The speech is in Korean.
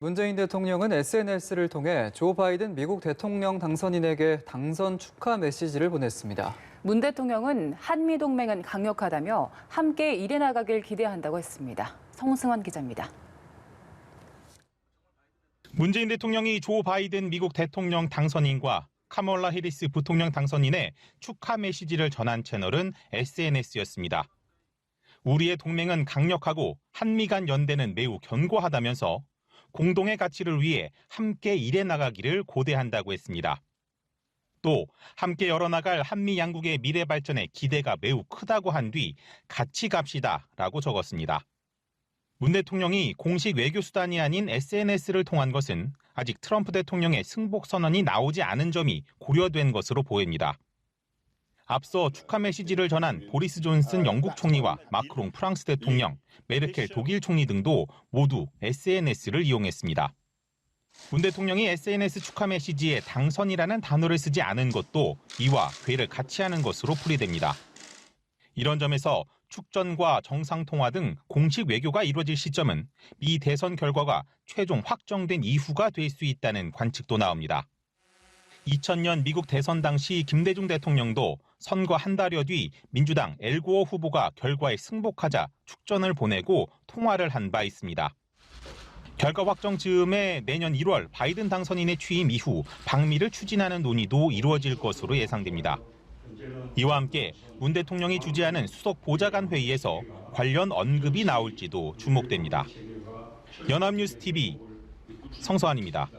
문재인 대통령은 SNS를 통해 조 바이든 미국 대통령 당선인에게 당선 축하 메시지를 보냈습니다. 문 대통령은 한미 동맹은 강력하다며 함께 일해 나가길 기대한다고 했습니다. 성승환 기자입니다. 문재인 대통령이 조 바이든 미국 대통령 당선인과 카멀라 해리스 부통령 당선인의 축하 메시지를 전한 채널은 SNS였습니다. 우리의 동맹은 강력하고 한미 간 연대는 매우 견고하다면서 공동의 가치를 위해 함께 일해 나가기를 고대한다고 했습니다. 또 함께 열어나갈 한미 양국의 미래 발전에 기대가 매우 크다고 한 뒤 같이 갑시다라고 적었습니다. 문 대통령이 공식 외교 수단이 아닌 SNS를 통한 것은 아직 트럼프 대통령의 승복 선언이 나오지 않은 점이 고려된 것으로 보입니다. 앞서 축하 메시지를 전한 보리스 존슨 영국 총리와 마크롱 프랑스 대통령, 메르켈 독일 총리 등도 모두 SNS를 이용했습니다. 문 대통령이 SNS 축하 메시지에 당선이라는 단어를 쓰지 않은 것도 이와 괴를 같이 하는 것으로 풀이됩니다. 이런 점에서 축전과 정상통화 등 공식 외교가 이루어질 시점은 미 대선 결과가 최종 확정된 이후가 될 수 있다는 관측도 나옵니다. 2000년 미국 대선 당시 김대중 대통령도 선거 한 달여 뒤 민주당 엘고어 후보가 결과에 승복하자 축전을 보내고 통화를 한 바 있습니다. 결과 확정 즈음에 내년 1월 바이든 당선인의 취임 이후 방미를 추진하는 논의도 이루어질 것으로 예상됩니다. 이와 함께 문 대통령이 주재하는 수석 보좌관 회의에서 관련 언급이 나올지도 주목됩니다. 연합뉴스 TV 성서환입니다.